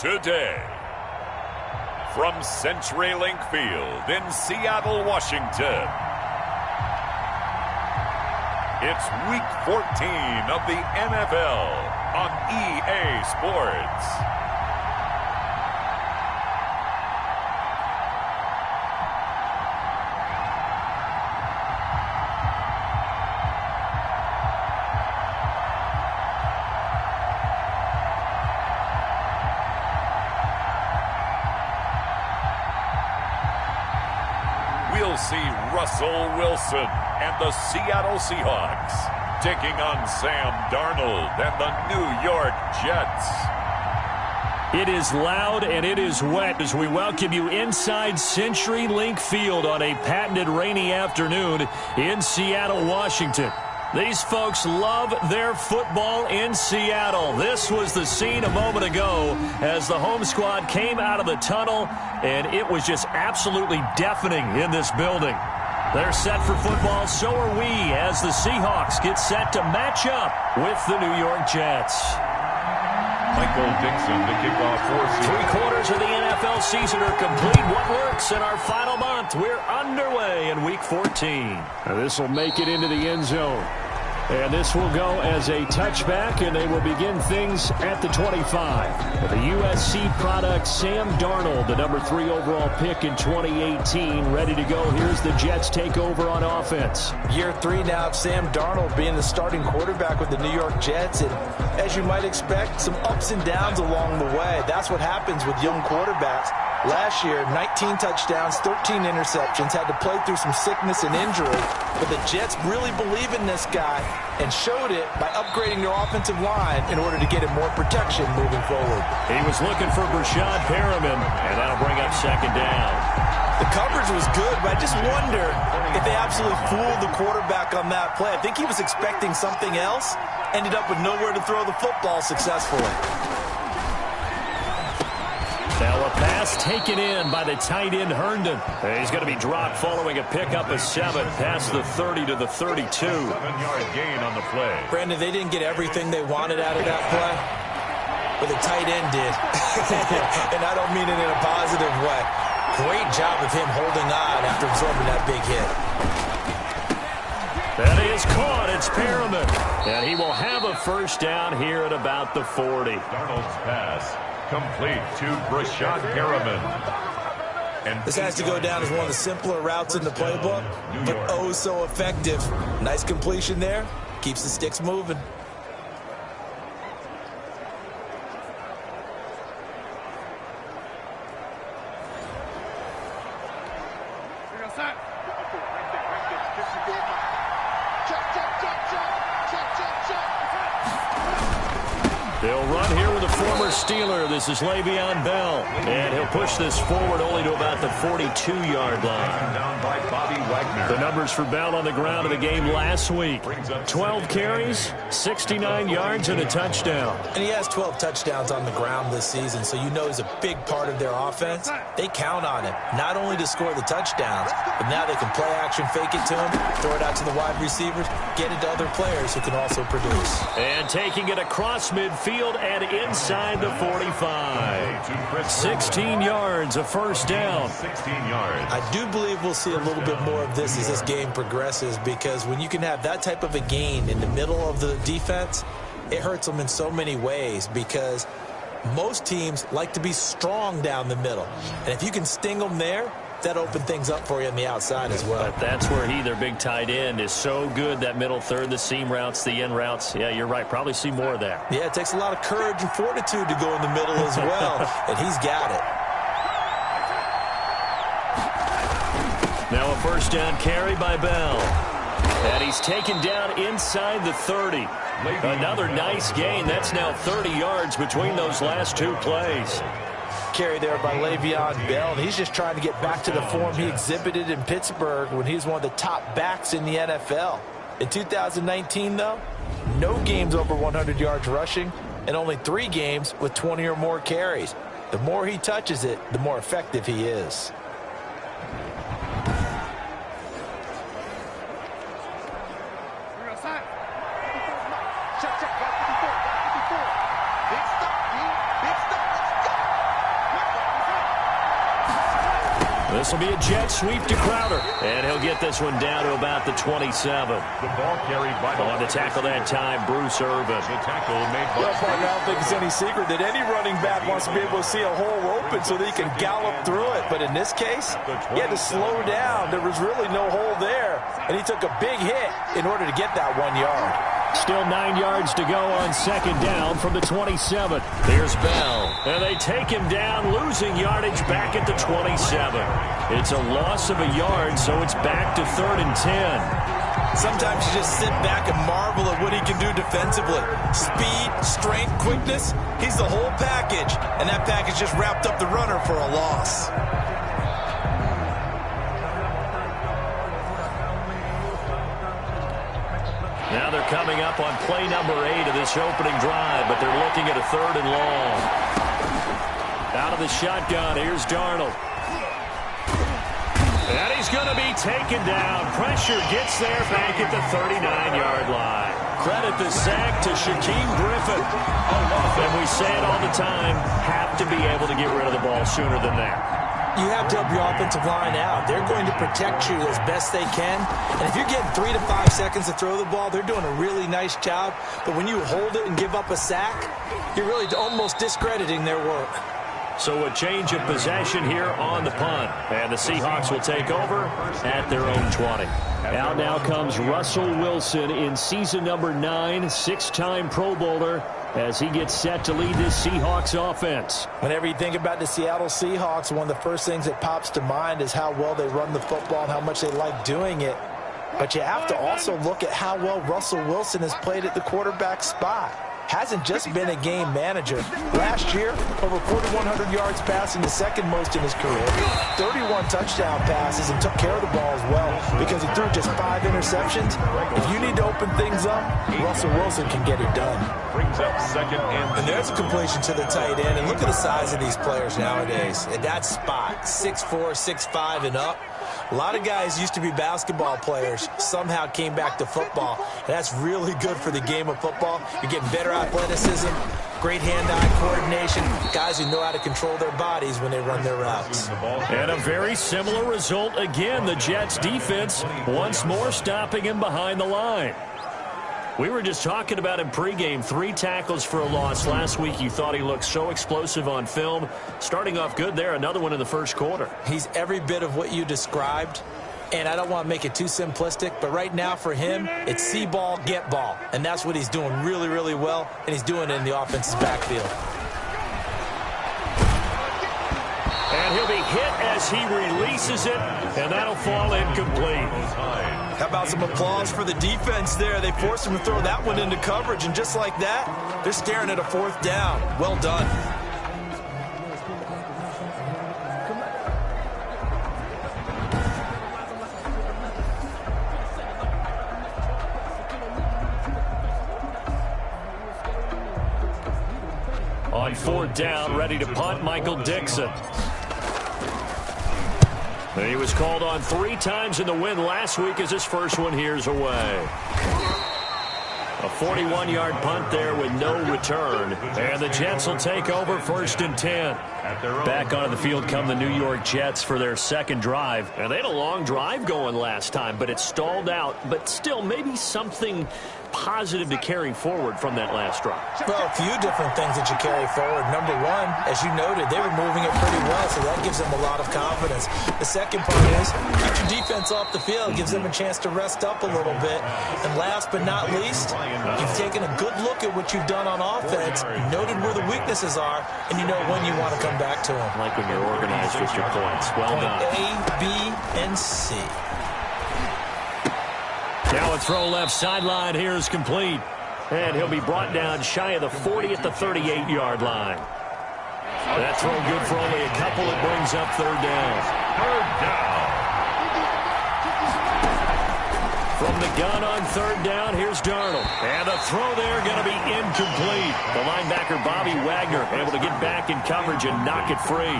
today. From CenturyLink Field in Seattle, Washington, it's Week 14 of the NFL on EA Sports. We'll see Russell Wilson and the Seattle Seahawks taking on Sam Darnold and the New York Jets. It is loud and it is wet as we welcome you inside CenturyLink Field on a patented rainy afternoon in Seattle, Washington. These folks love their football in Seattle. This was the scene a moment ago as the home squad came out of the tunnel, and it was just absolutely deafening in this building. They're set for football, so are we, as the Seahawks get set to match up with the New York Jets. Michael Dixon to kick off for Seattle. 3/4 of the NFL season are complete. What works in our final month? We're underway in Week 14. Now this will make it into the end zone. And this will go as a touchback, and they will begin things at the 25. With a USC product, Sam Darnold, the number 3 overall pick in 2018, ready to go. Here's the Jets takeover on offense. Year 3 now of Sam Darnold being the starting quarterback with the New York Jets. And as you might expect, some ups and downs along the way. That's what happens with young quarterbacks. Last year, 19 touchdowns, 13 interceptions, had to play through some sickness and injury. But the Jets really believe in this guy and showed it by upgrading their offensive line in order to get him more protection moving forward. He was looking for Brashad Perriman, and that'll bring up second down. The coverage was good, but I just wonder if they absolutely fooled the quarterback on that play. I think he was expecting something else, ended up with nowhere to throw the football successfully. Now a pass taken in by the tight end Herndon. He's going to be dropped following a pickup of 7 past the 30 to the 32. 7-yard gain on the play. Brandon, they didn't get everything they wanted out of that play, but the tight end did. And I don't mean it in a positive way. Great job of him holding on after absorbing that big hit. That is caught. It's Perriman. And he will have a first down here at about the 40. Darnold's pass complete to Brashad Perriman. And this has to go down as one of the simpler routes in the playbook, but oh so effective. Nice completion there. Keeps the sticks moving. They'll run here with a former Steeler. This is Le'Veon Bell. And he'll push this forward only to about the 42-yard line. Down by Bobby Wagner. The numbers for Bell on the ground in the game last week. 12 carries, 69 yards, and a touchdown. And he has 12 touchdowns on the ground this season, so you know he's a big part of their offense. They count on him, not only to score the touchdowns, but now they can play action, fake it to him, throw it out to the wide receivers, get it to other players who can also produce. And taking it across midfield and inside the 45. 16 yards, a first down. 16 yards. I do believe we'll see a little bit more of this as this game progresses, because when you can have that type of a gain in the middle of the defense, it hurts them in so many ways, because most teams like to be strong down the middle. And if you can sting them there, that opened things up for you on the outside as well. But that's where their big tight end, is so good, that middle third, the seam routes, the in routes. Yeah, you're right. Probably see more of that. Yeah, it takes a lot of courage and fortitude to go in the middle as well, and he's got it. Now a first down carry by Bell. And he's taken down inside the 30. Another nice gain. That's now 30 yards between those last two plays. Carry there by Le'Veon Bell, and he's just trying to get back to the form he exhibited in Pittsburgh when he was one of the top backs in the NFL. In 2019, though, no games over 100 yards rushing, and only 3 games with 20 or more carries. The more he touches it, the more effective he is. This will be a jet sweep to Crowder. And he'll get this one down to about the 27. The ball carried by On the tackle that time, Bruce Irvin. The tackle made by Well, partner, I don't think it's any secret that any running back wants to be able to see a hole open so that he can gallop through it. But in this case, he had to slow down. There was really no hole there. And he took a big hit in order to get that 1 yard. Still 9 yards to go on second down from the 27. Here's Bell. And they take him down, losing yardage back at the 27. It's a loss of a yard, so it's back to 3rd and 10. Sometimes you just sit back and marvel at what he can do defensively. Speed, strength, quickness, he's the whole package. And that package just wrapped up the runner for a loss. Now they're coming up on play number 8 of this opening drive, but they're looking at a 3rd and long. Out of the shotgun, here's Darnold. And he's going to be taken down. Pressure gets there back at the 39-yard line. Credit the sack to Shaquem Griffin. And we say it all the time, have to be able to get rid of the ball sooner than that. You have to help your offensive line out. They're going to protect you as best they can. And if you're getting 3 to 5 seconds to throw the ball, they're doing a really nice job. But when you hold it and give up a sack, you're really almost discrediting their work. So a change of possession here on the punt. And the Seahawks will take over at their own 20. Out now comes Russell Wilson in season number 9, 6-time Pro Bowler, as he gets set to lead this Seahawks offense. Whenever you think about the Seattle Seahawks, one of the first things that pops to mind is how well they run the football and how much they like doing it. But you have to also look at how well Russell Wilson has played at the quarterback spot. Hasn't just been a game manager. Last year, over 4,100 yards passing, the second most in his career. 31 touchdown passes and took care of the ball as well because he threw just 5 interceptions. If you need to open things up, Russell Wilson can get it done. brings up 2nd and there's a completion to the tight end. And look at the size of these players nowadays. At that spot, 6'4", 6'5", and up. A lot of guys used to be basketball players, somehow came back to football. And that's really good for the game of football. You're getting better athleticism, great hand-eye coordination, guys who know how to control their bodies when they run their routes. And a very similar result again. The Jets defense once more stopping him behind the line. We were just talking about him pregame, 3 tackles for a loss. Last week you thought he looked so explosive on film. Starting off good there, another one in the first quarter. He's every bit of what you described, and I don't want to make it too simplistic, but right now for him, it's see ball, get ball. And that's what he's doing really, really well, and he's doing it in the offense's backfield. And he'll be hit as he releases it, and that'll fall incomplete. How about some applause for the defense there? They forced him to throw that one into coverage, and just like that, they're staring at a 4th down. Well done. On 4th down, ready to punt, Michael Dixon. And he was called on 3 times in the win last week as his first one here's away. A 41-yard punt there with no return. And the Jets will take over 1st and 10. Back onto the field come the New York Jets for their 2nd drive. And they had a long drive going last time, but it stalled out. But still, maybe something positive to carry forward from that last drive. Well, a few different things that you carry forward. Number one, as you noted, they were moving it pretty well, so that gives them a lot of confidence. The second part is, keep your defense off the field, gives them a chance to rest up a little bit. And last but not least, you've taken a good look at what you've done on offense, noted where the weaknesses are, and you know when you want to come back to them. I like when you're organized with your points. Well done. A, B, and C. Now a throw left sideline here is complete. And he'll be brought down shy of the 40 at the 38-yard line. That throw good for only a couple. It brings up 3rd down. 3rd down. From the gun on 3rd down, here's Darnold. And the throw there going to be incomplete. The linebacker, Bobby Wagner, able to get back in coverage and knock it free.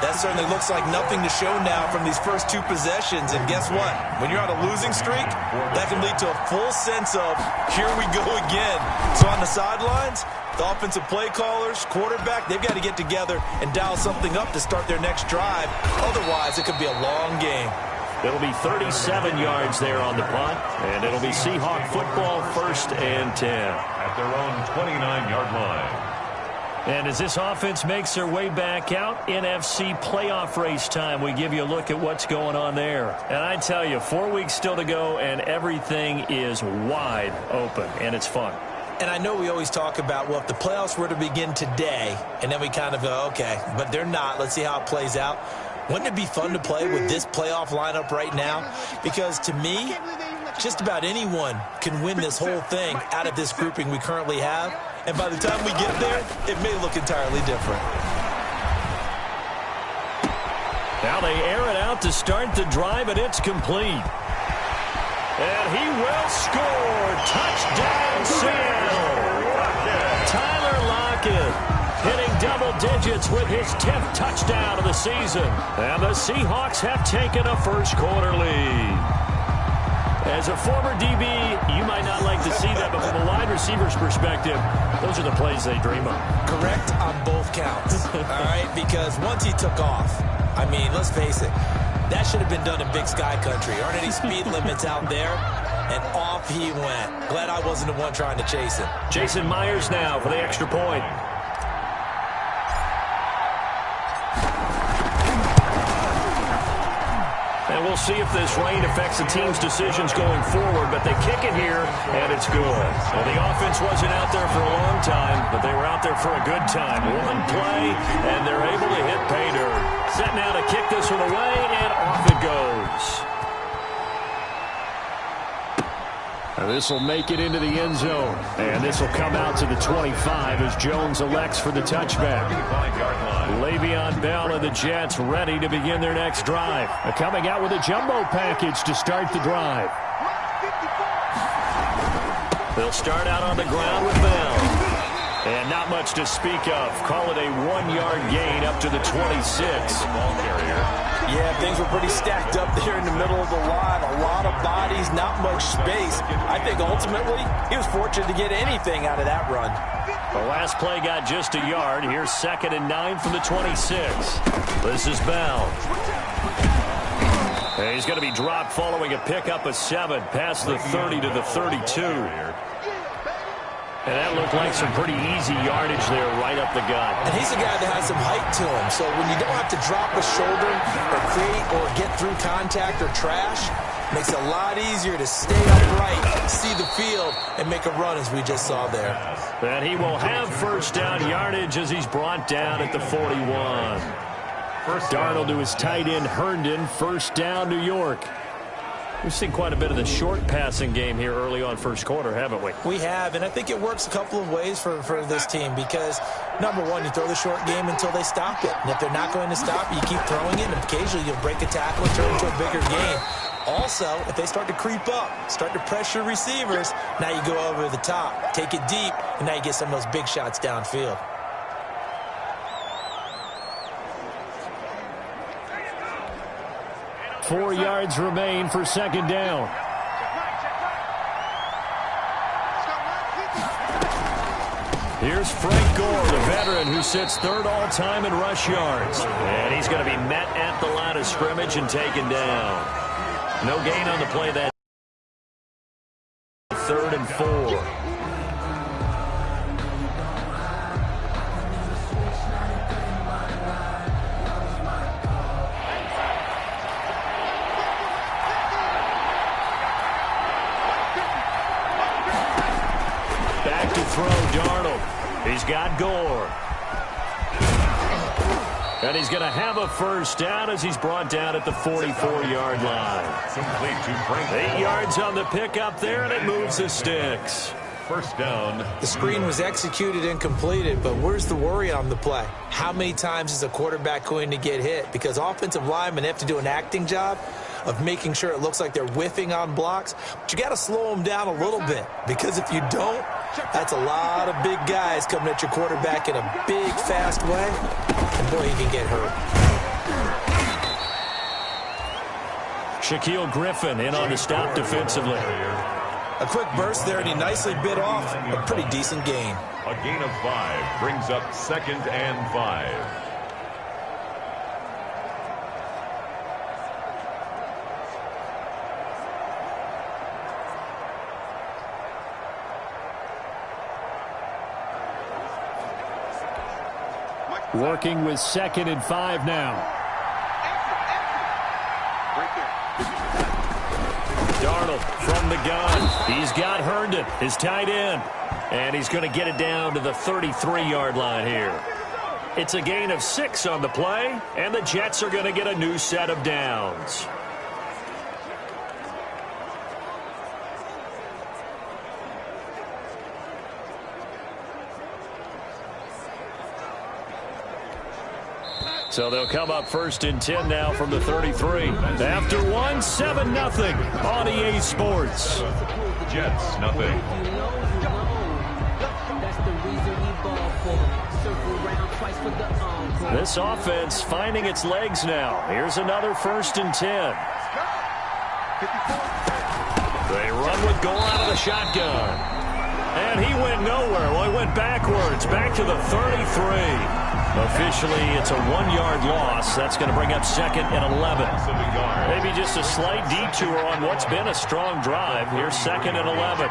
That certainly looks like nothing to show now from these first two possessions. And guess what? When you're on a losing streak, that can lead to a full sense of, here we go again. So on the sidelines, the offensive play callers, quarterback, they've got to get together and dial something up to start their next drive. Otherwise, it could be a long game. It'll be 37 yards there on the punt, and it'll be Seahawk football, 1st and 10. At their own 29-yard line. And as this offense makes their way back out, NFC playoff race time, we give you a look at what's going on there. And I tell you, 4 weeks still to go, and everything is wide open, and it's fun. And I know we always talk about, well, if the playoffs were to begin today, and then we kind of go, okay, but they're not. Let's see how it plays out. Wouldn't it be fun to play with this playoff lineup right now? Because to me, just about anyone can win this whole thing out of this grouping we currently have. And by the time we get there, it may look entirely different. Now they air it out to start the drive, and it's complete. And he will score. Touchdown, Seattle. Tyler Lockett hitting double digits with his 10th touchdown of the season. And the Seahawks have taken a first-quarter lead. As a former DB, you might not like to see that, but from a wide receiver's perspective, those are the plays they dream of. Correct on both counts, all right? Because once he took off, I mean, let's face it, that should have been done in Big Sky Country. Aren't any speed limits out there? And off he went. Glad I wasn't the one trying to chase him. Jason Myers now for the extra point. And we'll see if this rain affects the team's decisions going forward, but they kick it here, and it's good. Well, the offense wasn't out there for a long time, but they were out there for a good time. One play, and they're able to hit pay dirt. Set now to kick this one away, and off it goes. And this will make it into the end zone. And this will come out to the 25 as Jones elects for the touchback. Le'Veon Bell and the Jets ready to begin their next drive. Coming out with a jumbo package to start the drive. They'll start out on the ground with Bell. And not much to speak of. Call it a 1-yard gain up to the 26. Ball carrier. Yeah, things were pretty stacked up there in the middle of the line. A lot of bodies, not much space. I think ultimately he was fortunate to get anything out of that run. The last play got just a yard. Here's 2nd and 9 from the 26. This is Bell. And he's going to be dropped following a pickup of 7 past the 30 to the 32. And that looked like some pretty easy yardage there right up the gut. And he's a guy that has some height to him. So when you don't have to drop a shoulder or create or get through contact or trash, it makes it a lot easier to stay upright, see the field, and make a run as we just saw there. And he will have first down yardage as he's brought down at the 41. Darnold to his tight end Herndon, first down New York. We've seen quite a bit of the short passing game here early on first quarter, haven't we? We have, and I think it works a couple of ways for this team because, number one, you throw the short game until they stop it. And if they're not going to stop you, keep throwing it, and occasionally you'll break a tackle and turn it into a bigger game. Also, if they start to creep up, start to pressure receivers, now you go over the top, take it deep, and now you get some of those big shots downfield. Four yards remain for second down. Here's Frank Gore, the veteran who sits third all-time in rush yards. And he's going to be met at the line of scrimmage and taken down. No gain on the play. That 3rd and 4. Back to throw, Darnold. He's got Gore. And he's going to have a first down as he's brought down at the 44-yard line. 8 yards on the pickup there, and it moves the sticks. First down. The screen was executed and completed, but where's the worry on the play? How many times is a quarterback going to get hit? Because offensive linemen have to do an acting job of making sure it looks like they're whiffing on blocks. But you got to slow them down a little bit, because if you don't, that's a lot of big guys coming at your quarterback in a big, fast way. And boy, he can get hurt. Shaquille Griffin in on the stop defensively. A quick burst there, and he nicely bit off a pretty decent gain. A gain of 5 brings up 2nd and 5. Working with 2nd and 5 now. Darnold from the gun. He's got Herndon, his tight end. And he's going to get it down to the 33-yard line here. It's a gain of 6 on the play, and the Jets are going to get a new set of downs. So they'll come up 1st and 10 now from the 33. After 1, 7-0 on EA Sports. Jets, nothing. This offense finding its legs now. Here's another 1st and 10. They run with goal out of the shotgun. And he went nowhere. Well, he went backwards, back to the 33. Officially, it's a 1-yard loss. That's going to bring up 2nd and 11. Maybe just a slight detour on what's been a strong drive. Here's 2nd and 11.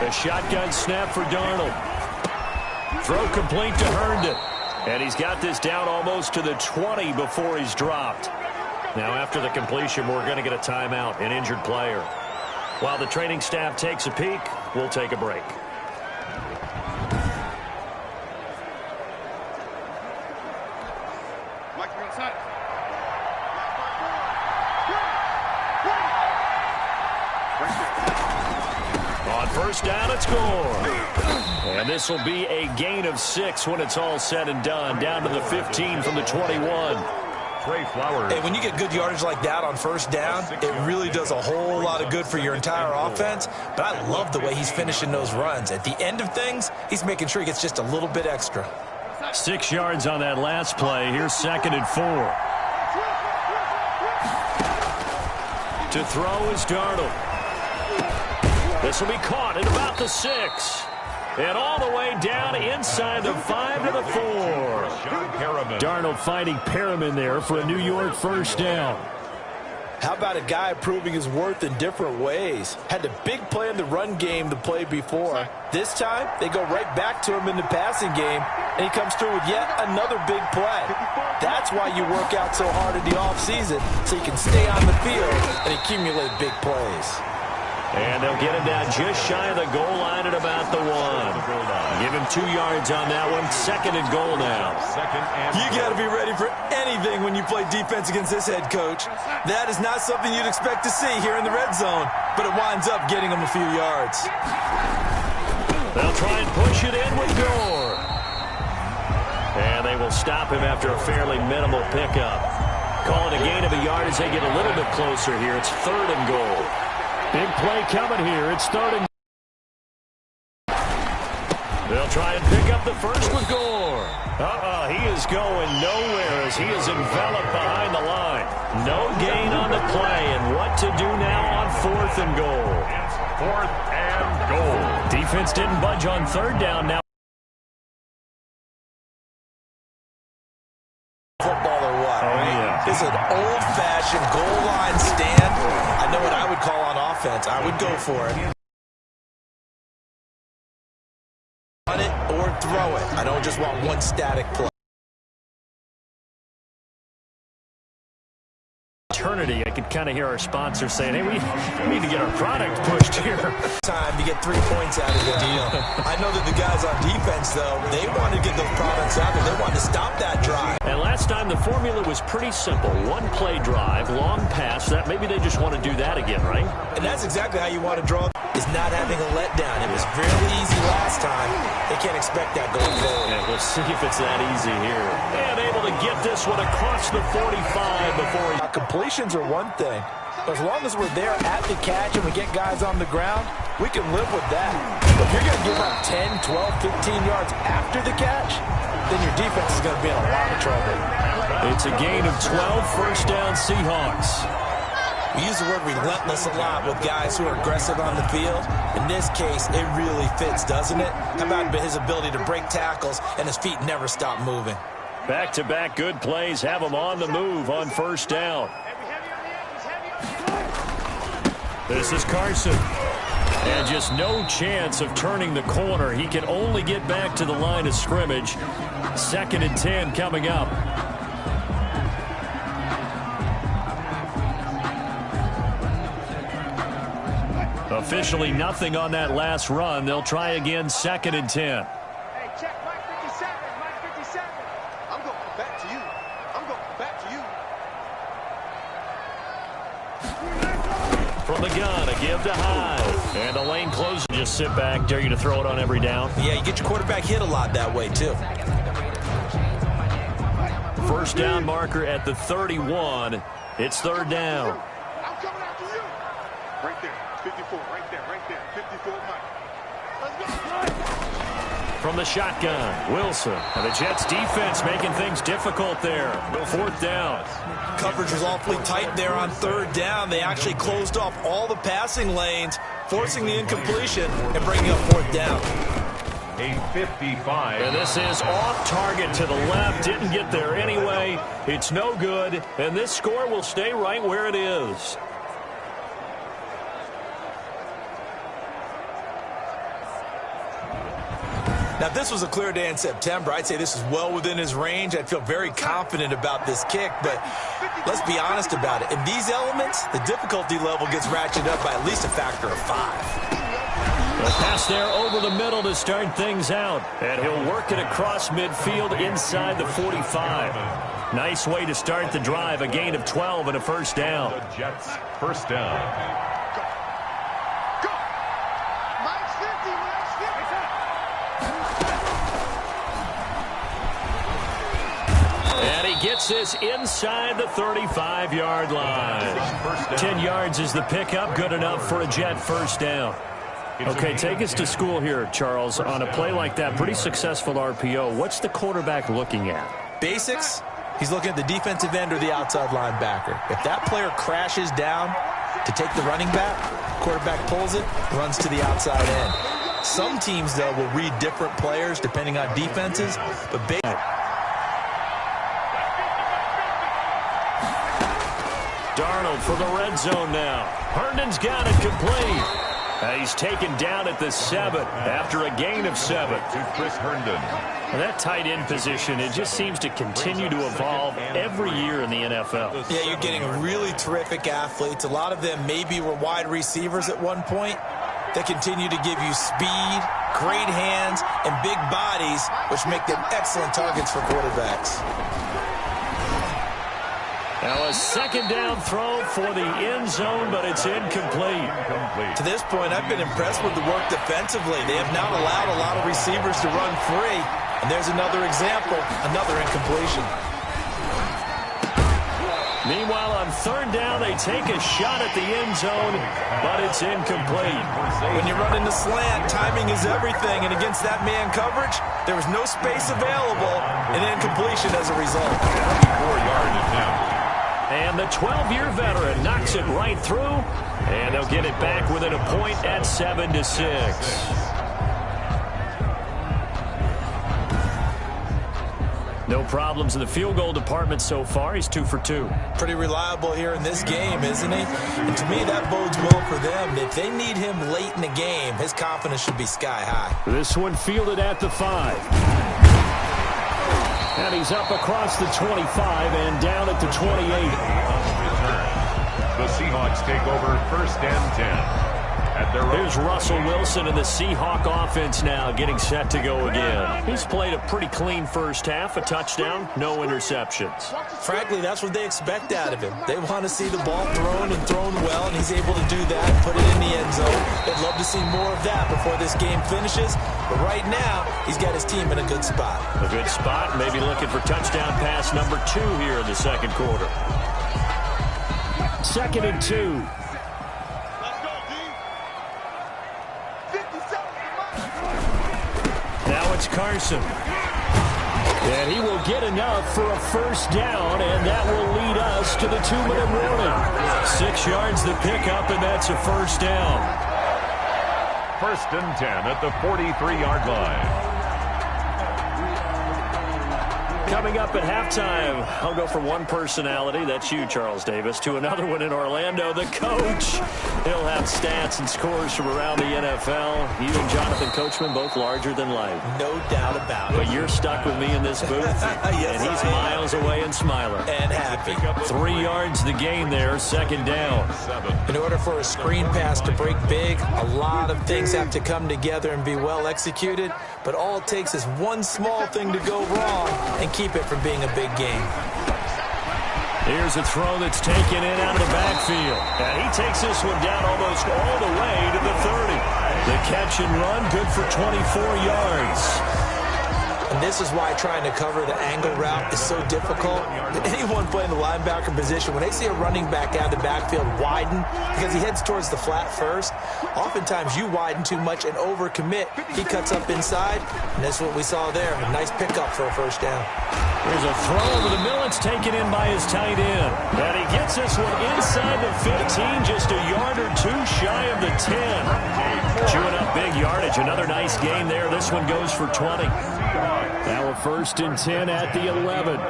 A shotgun snap for Darnold. Throw complete to Herndon. And he's got this down almost to the 20 before he's dropped. Now, after the completion, we're going to get a timeout, an injured player. While the training staff takes a peek, we'll take a break. On 1st down, it's score. And this will be a gain of 6 when it's all said and done. Down to the 15 from the 21. Hey, when you get good yardage like that on 1st down, it really does a whole lot of good for your entire offense. But I love the way he's finishing those runs. At the end of things, he's making sure he gets just a little bit extra. 6 yards on that last play. Here's 2nd and 4. To throw is Darnold. This will be caught at about the 6. And all the way down inside the 5 to the 4. Darnold finding Perriman there for a New York 1st down. How about a guy proving his worth in different ways? Had the big play in the run game to play before. This time, they go right back to him in the passing game, and he comes through with yet another big play. That's why you work out so hard in the offseason, so you can stay on the field and accumulate big plays. And they'll get him down just shy of the goal line at about the 1. Give him 2 yards on that one. 2nd and goal now. You got to be ready for anything when you play defense against this head coach. That is not something you'd expect to see here in the red zone, but it winds up getting him a few yards. They'll try and push it in with Gore. And they will stop him after a fairly minimal pickup. Call it a gain of a yard as they get a little bit closer here. It's 3rd and goal. Big play coming here. It's 3rd and... They'll try and pick up the 1st with Gore. He is going nowhere as he is enveloped behind the line. No gain on the play, and what to do now on 4th and goal. It's 4th and goal. Defense didn't budge on 3rd down now. Football or what? Oh, yeah. It's an old-fashioned goal line stand. I know what I would call on offense. I would go for it. Run it or throw it. I don't just want one static play. Eternity, I could kind of hear our sponsor saying, hey, we need to get our product pushed here. Time to get 3 points out of the deal. I know that the guys on defense, though, they wanted to get those products out there. They wanted to stop that drive. And last time the formula was pretty simple. 1-play drive, long pass. That maybe they just want to do that again, right? And that's exactly how you want to draw, is not having a letdown. It was really easy last time. They can't expect that going forward. And we'll see if it's that easy here. And able to get this one across the 45 before he... Completions are one thing. But as long as we're there at the catch and we get guys on the ground, we can live with that. But if you're going to give up 10, 12, 15 yards after the catch, then your defense is going to be in a lot of trouble. It's a gain of 12, first down Seahawks. We use the word relentless a lot with guys who are aggressive on the field. In this case, it really fits, doesn't it? How about his ability to break tackles and his feet never stop moving? Back-to-back good plays have him on the move on first down. This is Carson. And just no chance of turning the corner. He can only get back to the line of scrimmage. 2nd and 10 coming up. Officially nothing on that last run. They'll try again, 2nd and 10. Hey, check Mike 57. Mike 57. I'm going back to you. I'm going back to you. From the gun, a give to Hyde. And the lane closes. Just sit back. Dare you to throw it on every down. Yeah, you get your quarterback hit a lot that way, too. First down marker at the 31. It's 3rd down. I'm coming after you. Right there. 54. Right there. Right there. 54, Mike. Let's go. From the shotgun, Wilson. And the Jets defense making things difficult there. 4th down. Coverage was awfully tight there on 3rd down. They actually closed off all the passing lanes, forcing the incompletion and bringing up 4th down. A 55. And this is off target to the left. Didn't get there anyway. It's no good. And this score will stay right where it is. Now, if this was a clear day in September, I'd say this is well within his range. I'd feel very confident about this kick, but let's be honest about it. In these elements, the difficulty level gets ratcheted up by at least a factor of 5. A pass there over the middle to start things out. And he'll work it across midfield inside the 45. Nice way to start the drive. A gain of 12 and a first down. The Jets, first down. Go. Mike's 50. Mike's 50. And he gets this inside the 35-yard line. 10 yards is the pickup. Good enough for a Jet first down. Okay, take us to school here, Charles. On a play like that, pretty successful RPO. What's the quarterback looking at? Basics, he's looking at the defensive end or the outside linebacker. If that player crashes down to take the running back, quarterback pulls it, runs to the outside end. Some teams, though, will read different players depending on defenses, but Darnold for the red zone now. Herndon's got it complete. He's taken down at the 7 after a gain of 7. To Chris Herndon. And that tight end position, it just seems to continue to evolve every year in the NFL. yeah, you're getting really terrific athletes. A lot of them maybe were wide receivers at one point. They continue to give you speed, great hands, and big bodies, which make them excellent targets for quarterbacks. Now a second down throw for the end zone, but it's incomplete. To this point, I've been impressed with the work defensively. They have not allowed a lot of receivers to run free. And there's another example, another incompletion. Meanwhile, on 3rd down, they take a shot at the end zone, but it's incomplete. When you run in the slant, timing is everything. And against that man coverage, there was no space available, and incompletion as a result. 4-yard attempt. And the 12-year veteran knocks it right through, and they'll get it back within a point at 7-6. No problems in the field goal department so far. He's 2 for 2. Pretty reliable here in this game, isn't he? And to me, that bodes well for them. If they need him late in the game, his confidence should be sky high. This one fielded at the 5. And he's up across the 25 and down at the 28. The Seahawks take over 1st and 10. Here's Russell Wilson and the Seahawk offense now getting set to go again. He's played a pretty clean first half, a touchdown, no interceptions. Frankly, that's what they expect out of him. They want to see the ball thrown and thrown well, and he's able to do that and put it in the end zone. They'd love to see more of that before this game finishes. But right now, he's got his team in a good spot. A good spot, maybe looking for touchdown pass number 2 here in the second quarter. 2nd and 2. Now it's Carson. And he will get enough for a first down, and that will lead us to the 2-minute warning. 6 yards the pickup, and that's a first down. 1st and 10 at the 43-yard line. Coming up at halftime, I'll go from one personality, that's you, Charles Davis, to another one in Orlando, the coach. He'll have stats and scores from around the NFL. You and Jonathan Coachman, both larger than life. No doubt about it. But you're stuck with me in this booth, yes, and he's miles away and smiling. And happy. 3 yards the gain there, 2nd down. In order for a screen pass to break big, a lot of things have to come together and be well executed, but all it takes is one small thing to go wrong and keep it from being a big game. Here's a throw that's taken in out of the backfield. And he takes this one down almost all the way to the 30. The catch and run, good for 24 yards. And this is why trying to cover the angle route is so difficult. Anyone playing the linebacker position, when they see a running back out of the backfield widen because he heads towards the flat first, oftentimes you widen too much and overcommit. He cuts up inside, and that's what we saw there. A nice pickup for a first down. There's a throw over the middle. It's taken in by his tight end. And he gets this one inside the 15, just a yard or two shy of the 10. Chewing up big yardage. Another nice gain there. This one goes for 20. Now a 1st and 10 at the 11.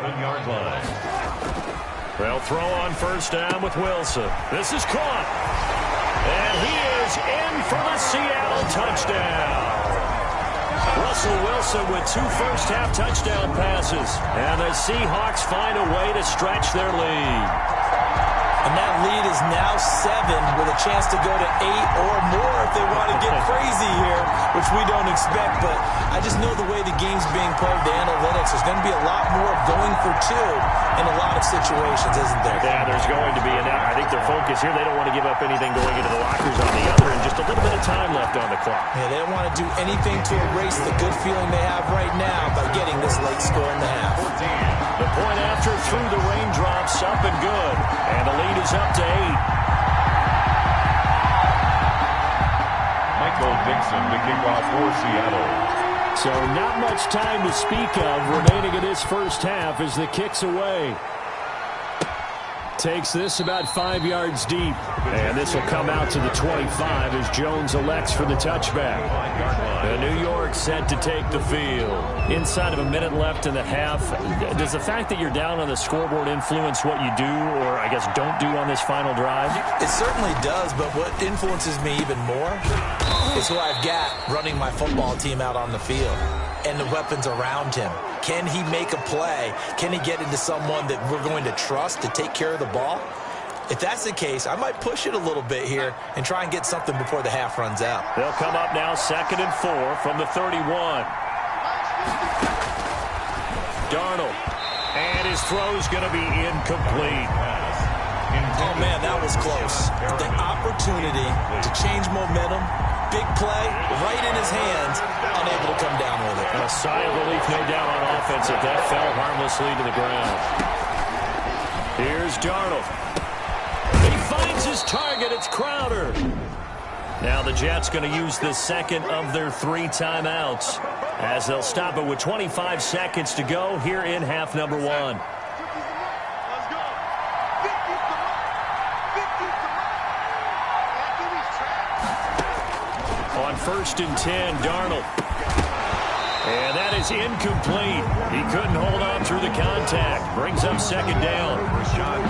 They'll throw on 1st down with Wilson. This is caught. And he is in for the Seattle touchdown. Russell Wilson with 2 first-half touchdown passes. And the Seahawks find a way to stretch their lead. And that lead is now 7 with a chance to go to 8 or more if they want to get crazy here, which we don't expect. But I just know the way the game's being played, the analytics, there's going to be a lot more of going for 2 in a lot of situations, isn't there? Yeah, there's going to be. And I think their focus here, they don't want to give up anything going into the lockers on the other, and just a little bit of time left on the clock. Yeah, they don't want to do anything to erase the good feeling they have right now by getting this late score in the half. The point after through the raindrops, up and good. And the lead is up to 8. Michael Dixon to kick off for Seattle. So not much time to speak of remaining in this first half as the kick's away. Takes this about 5 yards deep. And this will come out to the 25 as Jones elects for the touchback. The New York set to take the field. Inside of a minute left in the half, does the fact that you're down on the scoreboard influence what you do, or I guess don't do on this final drive? It certainly does, but what influences me even more is who I've got running my football team out on the field and the weapons around him. Can he make a play? Can he get into someone that we're going to trust to take care of the ball? If that's the case, I might push it a little bit here and try and get something before the half runs out. They'll come up now 2nd and 4 from the 31. Darnold. And his throw's going to be incomplete. Oh, man, that was close. The opportunity to change momentum, big play, right in his hands, unable to come down with it. A sigh of relief, no doubt, on offense if that fell harmlessly to the ground. Here's Darnold. He finds his target. It's Crowder. Now the Jets going to use the second of their 3 timeouts as they'll stop it with 25 seconds to go here in half number 1. On 1st and 10, Darnold. And that is incomplete. He couldn't hold on through the contact. Brings up 2nd down.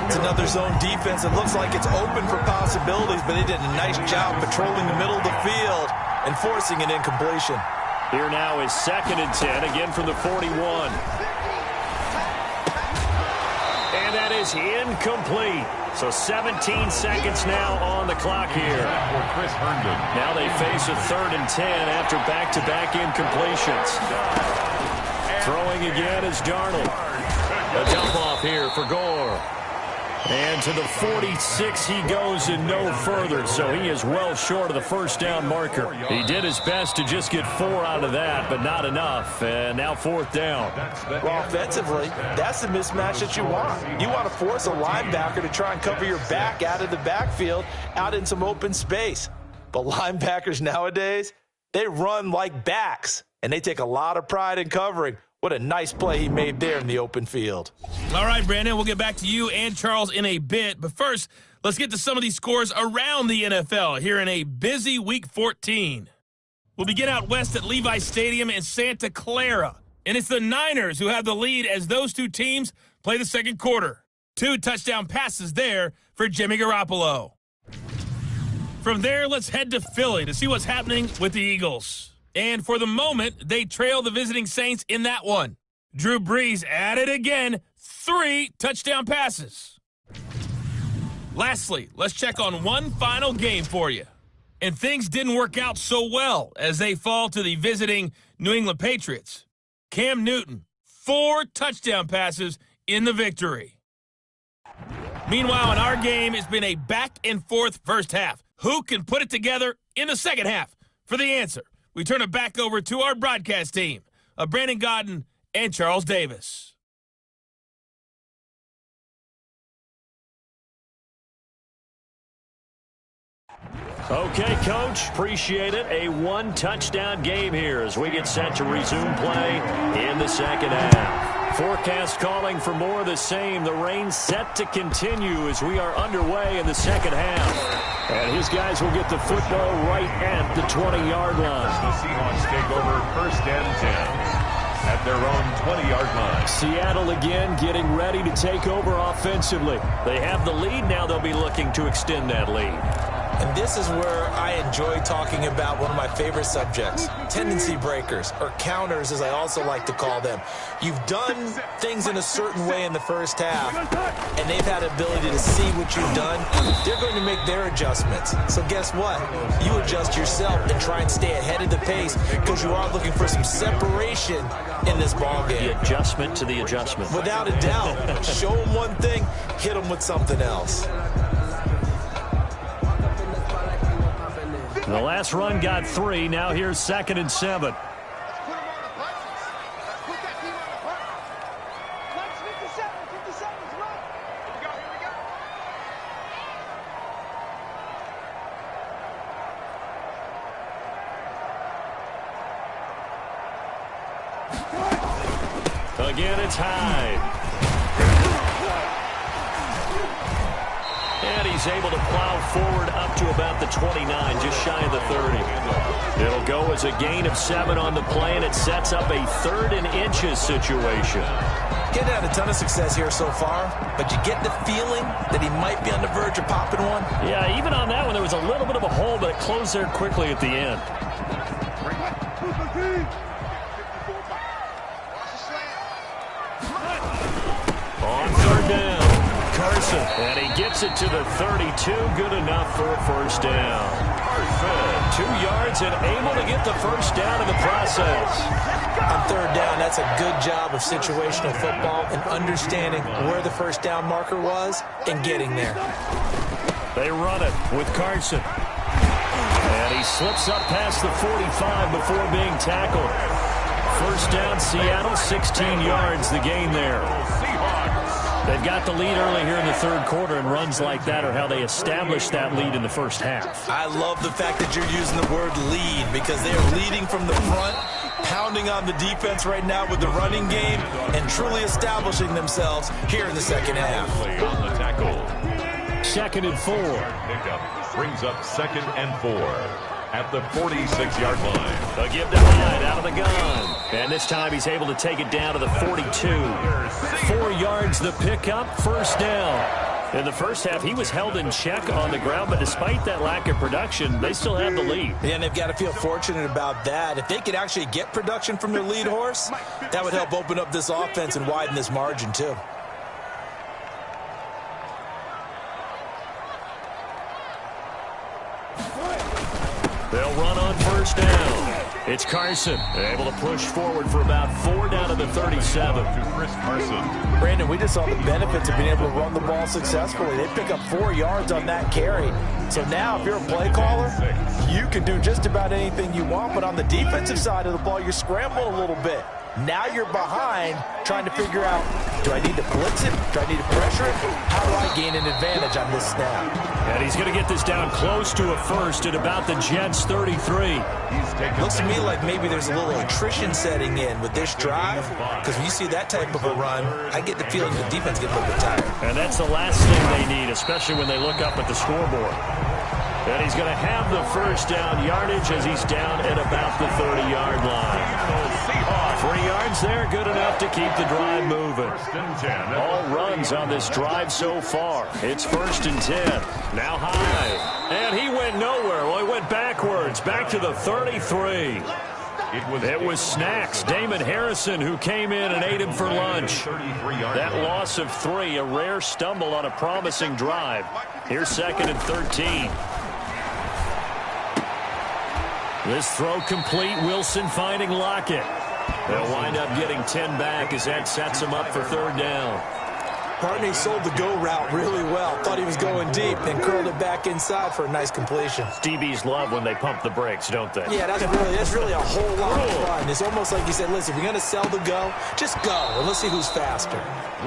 It's another zone defense. It looks like it's open for possibilities, but they did a nice job patrolling the middle of the field and forcing an incompletion. Here now is 2nd and 10, again from the 41. And that is incomplete. So 17 seconds now on the clock here. Now they face a 3rd and 10 after back-to-back incompletions. Throwing again is Darnold. A dump off here for Gore. And to the 46 he goes and no further, so he is well short of the first down marker. He did his best to just get 4 out of that, but not enough. And now 4th down. Well, offensively, that's the mismatch that you want. You want to force a linebacker to try and cover your back out of the backfield, out in some open space. But linebackers nowadays, they run like backs, and they take a lot of pride in covering. What a nice play he made there in the open field. All right, Brandon, we'll get back to you and Charles in a bit. But first, let's get to some of these scores around the NFL here in a busy Week 14. We'll begin out west at Levi Stadium in Santa Clara. And it's the Niners who have the lead as those two teams play the second quarter. 2 touchdown passes there for Jimmy Garoppolo. From there, let's head to Philly to see what's happening with the Eagles. And for the moment, they trail the visiting Saints in that one. Drew Brees at it again, 3 touchdown passes. Lastly, let's check on one final game for you. And things didn't work out so well as they fall to the visiting New England Patriots. Cam Newton, 4 touchdown passes in the victory. Meanwhile, in our game, it's been a back-and-forth first half. Who can put it together in the second half? For the answer, we turn it back over to our broadcast team of Brandon Godden and Charles Davis. Okay, Coach, appreciate it. A 1-touchdown game here as we get set to resume play in the second half. Forecast calling for more of the same. The rain set to continue as we are underway in the second half. And his guys will get the football right at the 20-yard line. The Seahawks take over first and 10 at their own 20-yard line. Seattle again getting ready to take over offensively. They have the lead. Now they'll be looking to extend that lead. And this is where I enjoy talking about one of my favorite subjects, tendency breakers, or counters as I also like to call them. You've done things in a certain way in the first half, and they've had the ability to see what you've done. They're going to make their adjustments. So guess what? You adjust yourself and try and stay ahead of the pace because you are looking for some separation in this ball game. The adjustment to the adjustment. Without a doubt. Show them one thing, hit them with something else. The last run got 3. Now here's 2nd and 7. Again, it's Hyde. And he's able to plow forward up to about the 29, just shy of the 30. It'll go as a gain of 7 on the play, and it sets up a 3rd and inches situation. Getting had a ton of success here so far, but you get the feeling that he might be on the verge of popping one. Yeah, even on that one, there was a little bit of a hole, but it closed there quickly at the end. On 3rd down. Carson, and he gets it to the 32. Good enough for a first down. Carson, 2 yards and able to get the first down in the process. On 3rd down, that's a good job of situational football and understanding where the first down marker was and getting there. They run it with Carson. And he slips up past the 45 before being tackled. First down, Seattle, 16 yards, the gain there. They've got the lead early here in the 3rd quarter, and runs like that are how they established that lead in the first half. I love the fact that you're using the word lead because they're leading from the front, pounding on the defense right now with the running game, and truly establishing themselves here in the second half. On the tackle. 2nd and 4. Pickup brings up 2nd and 4 at the 46-yard line. A give to Hyde out of the gun. And this time he's able to take it down to the 42. 4 yards the pickup, first down. In the first half, he was held in check on the ground, but despite that lack of production, they still have the lead. Yeah, and they've got to feel fortunate about that. If they could actually get production from their lead horse, that would help open up this offense and widen this margin too. They'll run on first down. It's Carson, able to push forward for about 4 down to the 37. To Chris Carson. Brandon, we just saw the benefits of being able to run the ball successfully. They pick up 4 yards on that carry. So now if you're a play caller, you can do just about anything you want, but on the defensive side of the ball, you're scrambling a little bit. Now you're behind, trying to figure out, do I need to blitz it? Do I need to pressure it? How do I gain an advantage on this snap? And he's going to get this down close to a first at about the Jets' 33. Looks to me like maybe there's a little attrition setting in with this drive, because when you see that type of a run, I get the feeling the defense gets a little bit tired. And that's the last thing they need, especially when they look up at the scoreboard. And he's going to have the first down yardage as he's down at about the 30-yard line. 3 yards there, good enough to keep the drive moving. All runs on this drive so far. It's 1st and 10. Now high. And he went nowhere. Well, he went backwards, back to the 33. It was Snacks, Damon Harrison, who came in and ate him for lunch. That loss of 3, a rare stumble on a promising drive. Here's 2nd and 13. This throw complete. Wilson finding Lockett. They'll wind up getting 10 back as that sets him up for 3rd down. Barney sold the go route really well. Thought he was going deep, then curled it back inside for a nice completion. DBs love when they pump the brakes, don't they? Yeah, that's really a whole lot of fun. It's almost like you said, listen, if you're going to sell the go, just go, and let's see who's faster.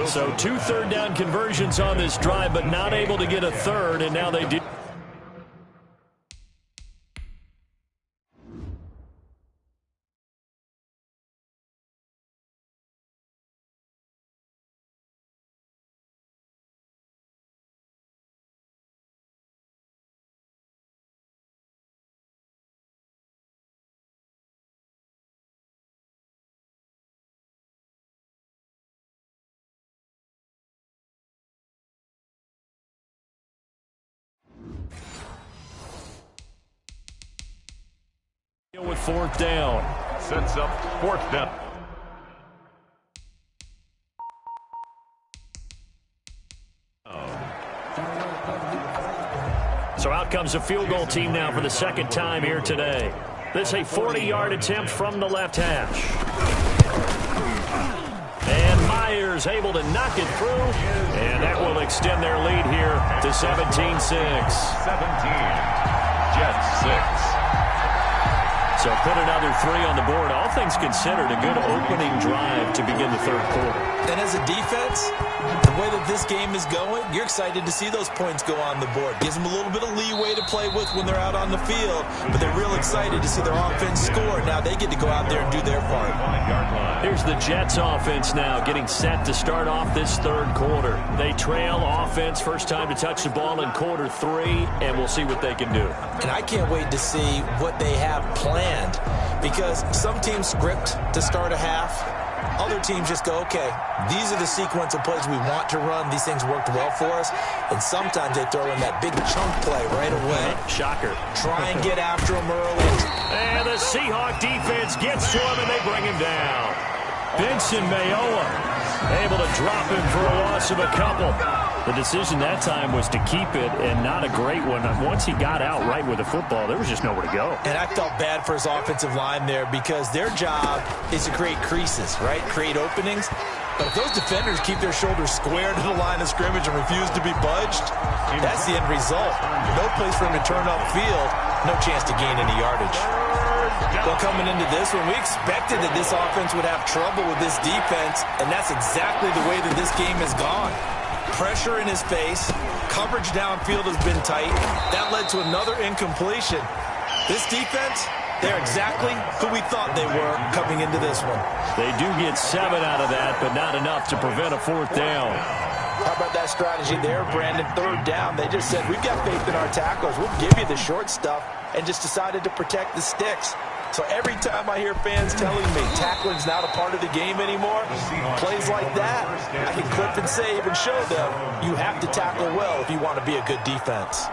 So 2 third-down conversions on this drive, but not able to get a third, and now they do. With 4th down. Sets up 4th down. So out comes a field goal team now for the 2nd time here today. This is a 40-yard attempt from the left hash. And Myers able to knock it through. And that will extend their lead here to 17-6. 17. Jets 6. So put another 3 on the board. All things considered, a good opening drive to begin the 3rd quarter. And as a defense, the way that this game is going, you're excited to see those points go on the board. Gives them a little bit of leeway to play with when they're out on the field, but they're real excited to see their offense score. Now they get to go out there and do their part. Here's the Jets offense now getting set to start off this 3rd quarter. They trail offense, first time to touch the ball in quarter 3, and we'll see what they can do. And I can't wait to see what they have planned, because some teams script to start a half. Other teams just go, okay, these are the sequence of plays we want to run. These things worked well for us. And sometimes they throw in that big chunk play right away. Shocker. Try and get after him early. And the Seahawks defense gets to him, and they bring him down. Vincent Mayowa able to drop him for a loss of a couple. The decision that time was to keep it, and not a great one. Once he got out right with the football, there was just nowhere to go. And I felt bad for his offensive line there, because their job is to create creases, right? Create openings. But if those defenders keep their shoulders square to the line of scrimmage and refuse to be budged, that's the end result. No place for him to turn upfield, no chance to gain any yardage. Well, coming into this one, we expected that this offense would have trouble with this defense, and that's exactly the way that this game has gone. Pressure in his face, coverage downfield has been tight. That led to another incompletion. This defense, they're exactly who we thought they were coming into this one. They do get 7 out of that, but not enough to prevent a 4th down. How about that strategy there, Brandon? 3rd down, they just said, we've got faith in our tacklers. We'll give you the short stuff, and just decided to protect the sticks. So every time I hear fans telling me tackling's not a part of the game anymore, plays like that, I can clip and save and show them you have to tackle well if you want to be a good defense.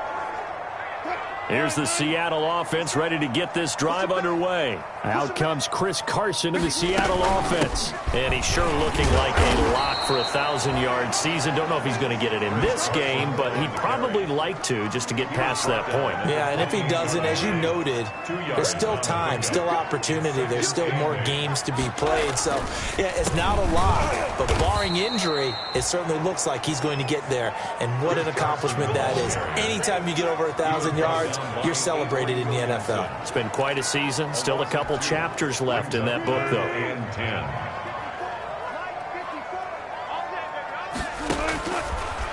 Here's the Seattle offense ready to get this drive underway. Out comes Chris Carson in the Seattle offense. And he's sure looking like a lock for a 1,000-yard season. Don't know if he's going to get it in this game, but he'd probably like to, just to get past that point. Yeah, and if he doesn't, as you noted, there's still time, still opportunity. There's still more games to be played. So, yeah, it's not a lock, but barring injury, it certainly looks like he's going to get there. And what an accomplishment that is. Anytime you get over 1,000 yards, moment, you're celebrated in the NFL. It's been quite a season. Still a couple chapters left in that book, though. And 10.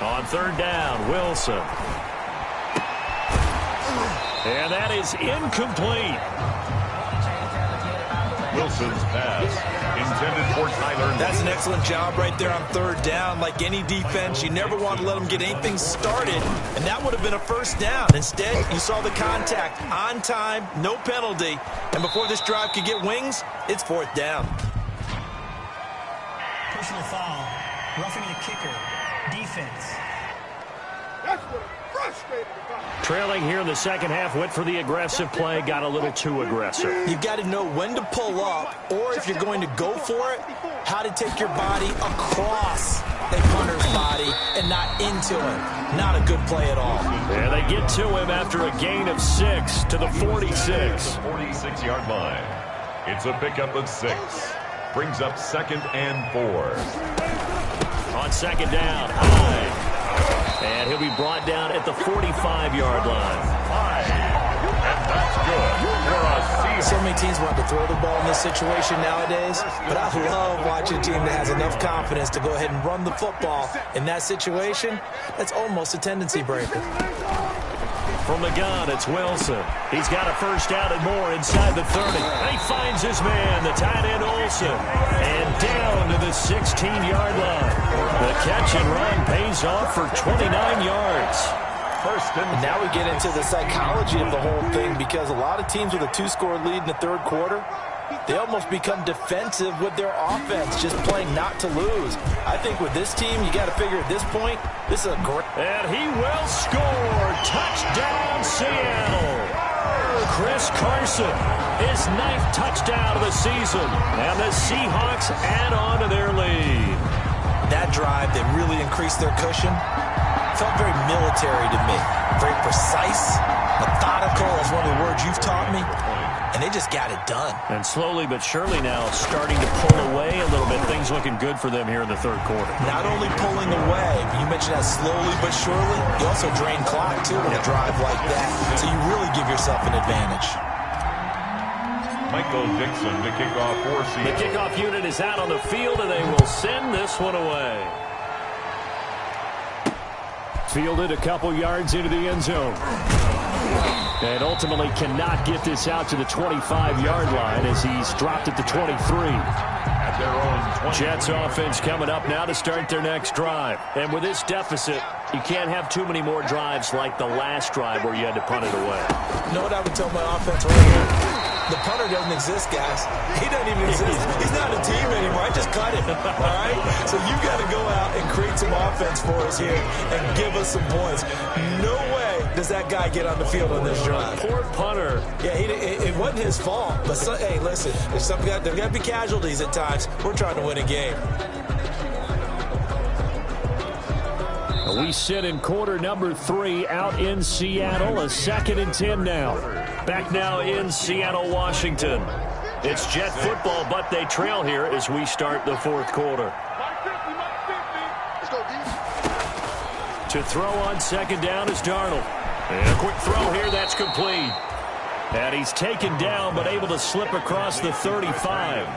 On third down, Wilson. And that is incomplete. Wilson's pass intended for Tyler. That's an excellent job right there on third down. Like any defense, you never want to let them get anything started, and that would have been a first down. Instead, you saw the contact on time, no penalty, and before this drive could get wings, it's fourth down. Personal foul, roughing the kicker, defense. That's what I'm frustrated about. Trailing here in the second half, went for the aggressive play, got a little too aggressive. You've got to know when to pull up, or if you're going to go for it, how to take your body across a punter's body and not into him. Not a good play at all. Yeah, they get to him after a gain of 6 to the 46. 46-yard line. It's a pickup of 6. Brings up 2nd and 4. On second down, high. And he'll be brought down at the 45-yard line. And that's good for a Seahawks. So many teams want to throw the ball in this situation nowadays, but I love watching a team that has enough confidence to go ahead and run the football. In that situation, that's almost a tendency breaker. From the gun, it's Wilson. He's got a first down and more inside the 30. And he finds his man, the tight end Olsen. And down to the 16-yard line. The catch and run pays off for 29 yards. And now we get into the psychology of the whole thing, because a lot of teams with a 2-score lead in the third quarter, they almost become defensive with their offense, just playing not to lose. I think with this team, you got to figure at this point, this is a great... And he will score. Touchdown, Seattle. Chris Carson, his 9th touchdown of the season. And the Seahawks add on to their lead. That drive, they really increased their cushion. Felt very military to me. Very precise, methodical. That's one of the words you've taught me. And they just got it done. And slowly but surely now starting to pull away a little bit. Things looking good for them here in the third quarter. Not only pulling away, you mentioned that slowly but surely, you also drain clock too in a drive like that. So you really give yourself an advantage. Michael Dixon to kick off for Seattle. The kickoff unit is out on the field, and they will send this one away. Fielded a couple yards into the end zone. And ultimately cannot get this out to the 25-yard line as he's dropped at the 23. At their own 20. Jets offense coming up now to start their next drive. And with this deficit, you can't have too many more drives like the last drive where you had to punt it away. You know what I would tell my offense right here? The punter doesn't exist, guys. He doesn't even exist. He's not a team anymore. I just cut him, all right? So you got to go out and create some offense for us here and give us some points. No way does that guy get on the field on this drive. Poor punter. Yeah, it wasn't his fault. But, hey, listen, there's got to be casualties at times. We're trying to win a game. We sit in quarter number 3 out in Seattle. A 2nd and 10 now. Back now in Seattle, Washington. It's Jet football, but they trail here as we start the fourth quarter. To throw on second down is Darnold. And a quick throw here, that's complete. And he's taken down, but able to slip across the 35.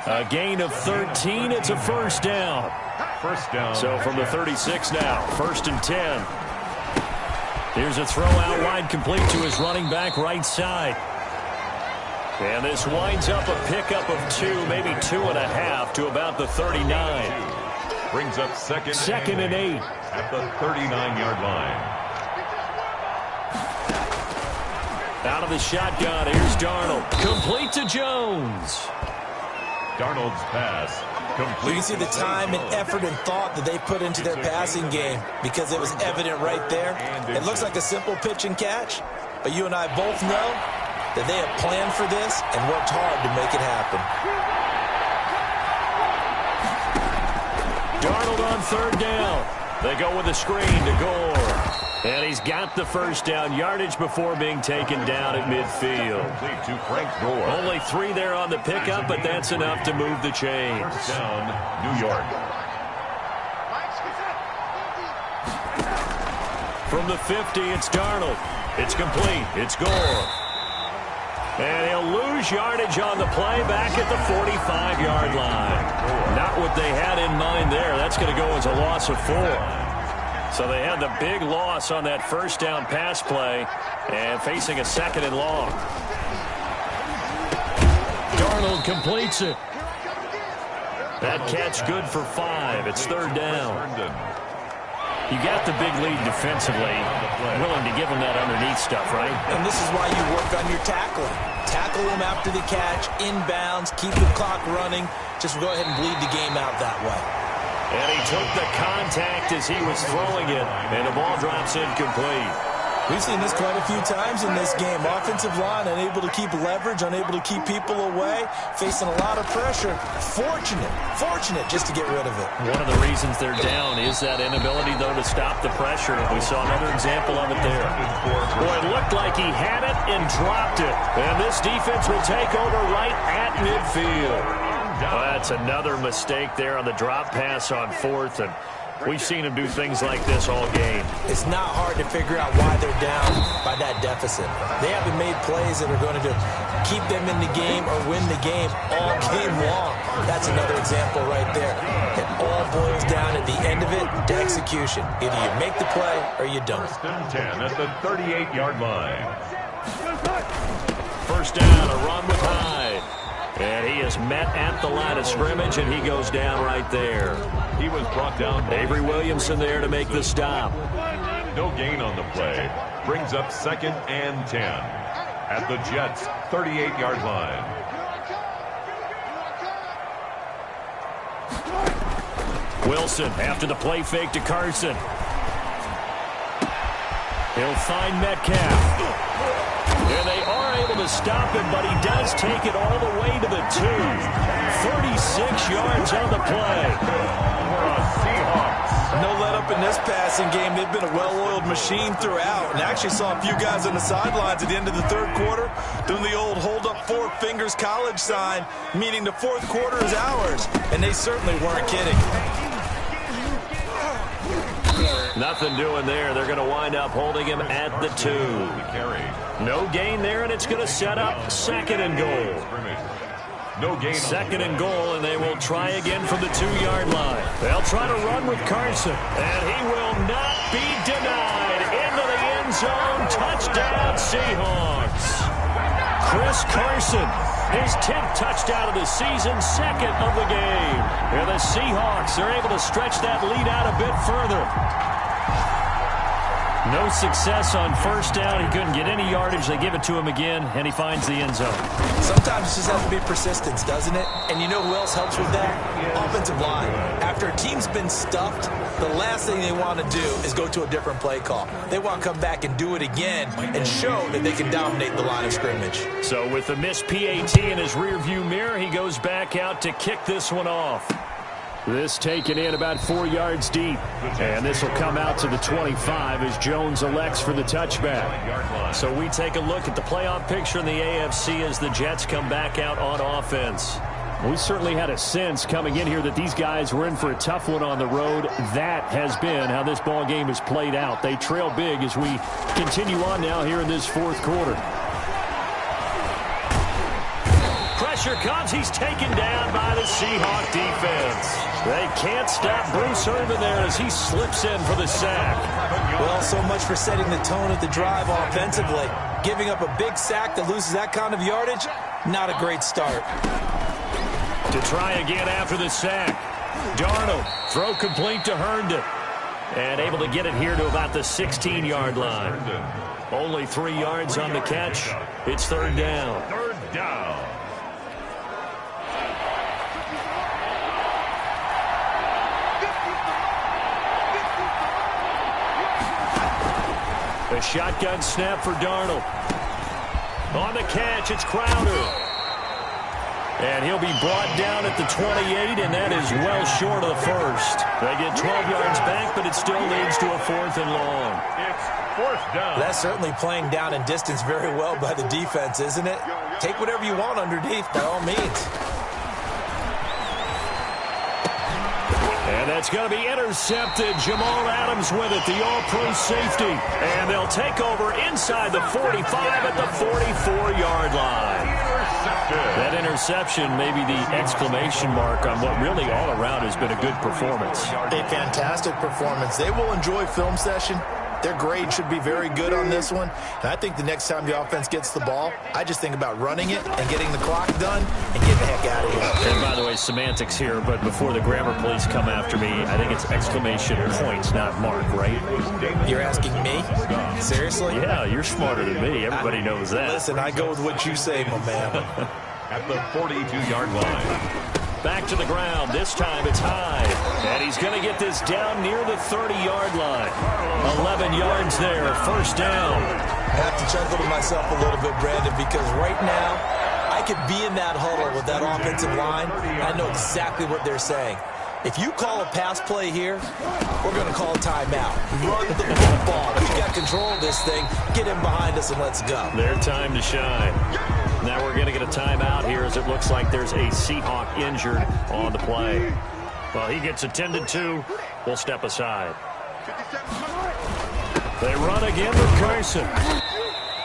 A gain of 13, it's a first down. First down. So from the 36 now, 1st and 10. Here's a throw out wide, complete to his running back right side. And this winds up a pickup of 2, maybe 2.5 to about the 39. Brings up second and 8. At the 39-yard line. Out of the shotgun, here's Darnold. Complete to Jones. Darnold's pass. Complete. You can see the time and effort and thought that they put into their passing game because it was evident right there. It looks like a simple pitch and catch, but you and I both know that they have planned for this and worked hard to make it happen. Darnold on third down. They go with a screen to Gore. And he's got the first down, yardage before being taken down at midfield. Complete to Frank Gore. Only 3 there on the pickup, but that's enough to move the chains. First down, New York. From the 50, it's Darnold. It's complete. It's gone. And he'll lose yardage on the play back at the 45-yard line. Not what they had in mind there. That's going to go as a loss of 4. So they had the big loss on that first down pass play and facing a 2nd and long. Darnold completes it. That catch good for 5. It's 3rd down. You got the big lead defensively, willing to give them that underneath stuff, right? And this is why you work on your tackling. Tackle them after the catch, inbounds, keep the clock running. Just go ahead and bleed the game out that way. And he took the contact as he was throwing it, and the ball drops incomplete. We've seen this quite a few times in this game. Offensive line unable to keep leverage, unable to keep people away, facing a lot of pressure. Fortunate just to get rid of it. One of the reasons they're down is that inability, though, to stop the pressure. We saw another example of it there. Boy, it looked like he had it and dropped it. And this defense will take over right at midfield. Well, that's another mistake there on the drop pass on 4th, and we've seen him do things like this all game. It's not hard to figure out why they're down by that deficit. They haven't made plays that are going to keep them in the game or win the game all game long. That's another example right there. It all boils down at the end of it to execution. Either you make the play or you don't. 10 at the 38-yard line. First down, a run with Hyde. And he is met at the line of scrimmage, and he goes down right there. He was brought down. Avery Williamson there to make the stop. No gain on the play. Brings up 2nd and 10 at the Jets' 38-yard line. Wilson after the play fake to Carson. He'll find Metcalf. And they are able to stop him, but he does take it all the way to the 2. 36 yards on the play. Seahawks. No let up in this passing game. They've been a well-oiled machine throughout. And actually saw a few guys on the sidelines at the end of the 3rd quarter doing the old hold up 4 fingers college sign, meaning the 4th quarter is ours. And they certainly weren't kidding. Nothing doing there. They're going to wind up holding him at the 2. No gain there, and it's going to set up 2nd and goal. No gain. 2nd and goal, and they will try again from the 2-yard line. They'll try to run with Carson, and he will not be denied. Into the end zone. Touchdown, Seahawks. Chris Carson, his 10th touchdown of the season, 2nd of the game. And the Seahawks are able to stretch that lead out a bit further. No success on first down. He couldn't get any yardage. They give it to him again, and he finds the end zone. Sometimes it just has to be persistence, doesn't it? And you know who else helps with that? Offensive line. After a team's been stuffed, the last thing they want to do is go to a different play call. They want to come back and do it again and show that they can dominate the line of scrimmage. So with the missed PAT in his rearview mirror, he goes back out to kick this one off. This taken in about 4 yards deep. And this will come out to the 25 as Jones elects for the touchback. So we take a look at the playoff picture in the AFC as the Jets come back out on offense. We certainly had a sense coming in here that these guys were in for a tough one on the road. That has been how this ball game has played out. They trail big as we continue on now here in this 4th quarter. Pressure comes. He's taken down by the Seahawk defense. They can't stop Bruce Irvin there as he slips in for the sack. Well, so much for setting the tone of the drive offensively. Giving up a big sack that loses that kind of yardage, not a great start. To try again after the sack. Darnold, throw complete to Herndon. And able to get it here to about the 16-yard line. Only 3 yards on the catch. It's 3rd down. 3rd down. A shotgun snap for Darnold. On the catch, it's Crowder. And he'll be brought down at the 28, and that is well short of the first. They get 12 yards back, but it still leads to a 4th and long. It's 4th down. That's certainly playing down in distance very well by the defense, isn't it? Take whatever you want underneath, by all means. And That's going to be intercepted. Jamal Adams with it, the all-pro safety. And they'll take over inside the 45 at the 44-yard line. That interception may be the exclamation mark on what really all around has been a good performance. A fantastic performance. They will enjoy film session. Their grade should be very good on this one. And I think the next time the offense gets the ball, I just think about running it and getting the clock done and getting the heck out of here. And by the way, semantics here, but before the grammar police come after me, I think it's exclamation points, not mark, right? You're asking me? Seriously? Yeah, you're smarter than me. Everybody knows that. Listen, I go with what you say, my man. At the 42-yard line. Back to the ground. This time it's high. And he's going to get this down near the 30-yard line. 11 yards there. First down. I have to chuckle to myself a little bit, Brandon, because right now I could be in that huddle with that offensive line. I know exactly what they're saying. If you call a pass play here, we're going to call a timeout. Run the football. We've got control of this thing. Get him behind us and let's go. Their time to shine. Now we're going to get a timeout here as it looks like there's a Seahawk injured on the play. Well, he gets attended to. We'll step aside. They run again with Carson.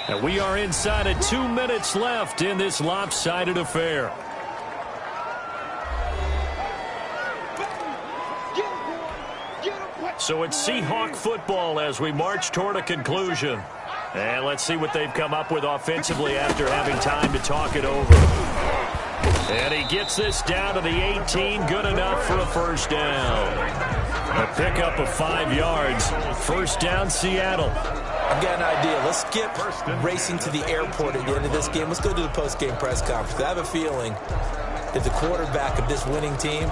And we are inside of 2 minutes left in this lopsided affair. So it's Seahawk football as we march toward a conclusion. And let's see what they've come up with offensively after having time to talk it over. And he gets this down to the 18. Good enough for a first down. A pickup of 5 yards. First down, Seattle. I've got an idea. Let's skip racing to the airport at the end of this game. Let's go to the post-game press conference. I have a feeling that the quarterback of this winning team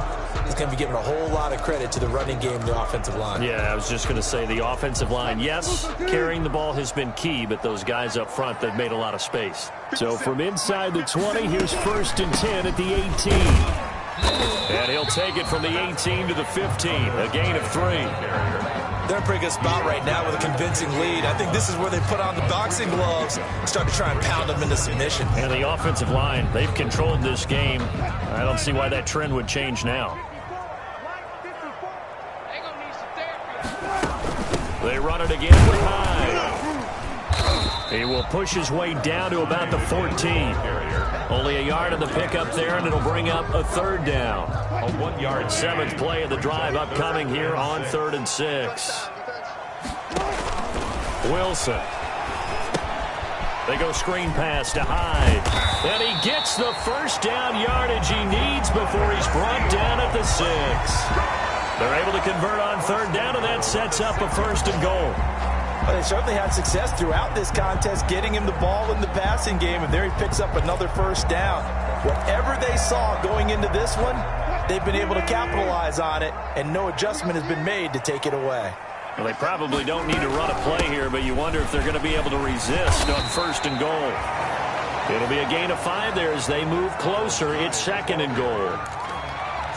is going to be giving a whole lot of credit to the running game and the offensive line. Yeah, I was just going to say the offensive line, yes, carrying the ball has been key, but those guys up front, they've made a lot of space. So from inside the 20, here's 1st and 10 at the 18. And he'll take it from the 18 to the 15, a gain of 3. They're in a pretty good spot right now with a convincing lead. I think this is where they put on the boxing gloves and start to try and pound them into submission. And the offensive line, they've controlled this game. I don't see why that trend would change now. They run it again with Hyde. He will push his way down to about the 14. Only a yard in the pickup there, and it'll bring up a third down. A 1-yard 7th play of the drive upcoming here on 3rd and 6. Wilson. They go screen pass to Hyde. And he gets the first down yardage he needs before he's brought down at the 6. They're able to convert on 3rd down, and that sets up a 1st and goal. Well, they certainly had success throughout this contest, getting him the ball in the passing game, and there he picks up another 1st down. Whatever they saw going into this one, they've been able to capitalize on it, and no adjustment has been made to take it away. Well, they probably don't need to run a play here, but you wonder if they're going to be able to resist on 1st and goal. It'll be a gain of 5 there as they move closer. It's 2nd and goal.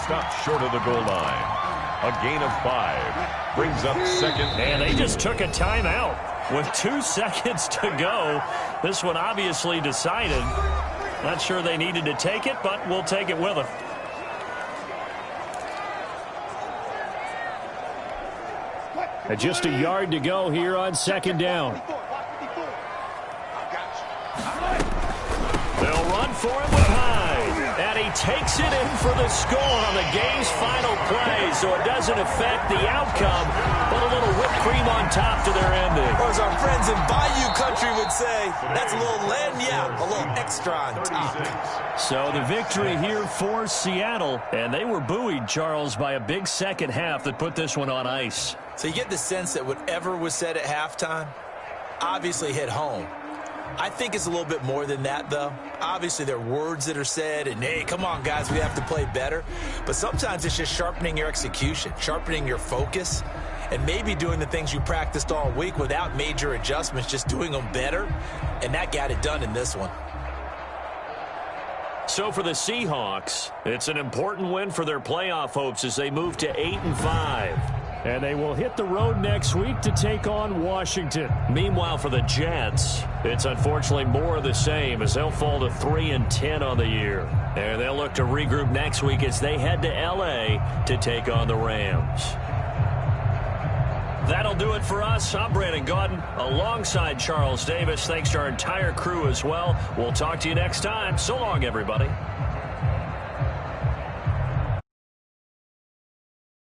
Stop short of the goal line. A gain of 5. Brings up 2nd. And they just took a timeout with 2 seconds to go. This one obviously decided. Not sure they needed to take it, but we'll take it with them. Just a yard to go here on 2nd down. They'll run for him with Hyde. And he takes it in for the score on the game's final play, so it doesn't affect the outcome, but a little whipped cream on top to their ending. Or as our friends in Bayou Country would say, that's a little lagniappe, a little extra on top. So the victory here for Seattle, and they were buoyed, Charles, by a big second half that put this one on ice. So you get the sense that whatever was said at halftime obviously hit home. I think it's a little bit more than that, though. Obviously, there are words that are said, and, hey, come on, guys, we have to play better. But sometimes it's just sharpening your execution, sharpening your focus, and maybe doing the things you practiced all week without major adjustments, just doing them better, and that got it done in this one. So for the Seahawks, it's an important win for their playoff hopes as they move to 8-5. And they will hit the road next week to take on Washington. Meanwhile, for the Jets, it's unfortunately more of the same as they'll fall to 3-10 on the year. And they'll look to regroup next week as they head to L.A. to take on the Rams. That'll do it for us. I'm Brandon Gaudin alongside Charles Davis. Thanks to our entire crew as well. We'll talk to you next time. So long, everybody.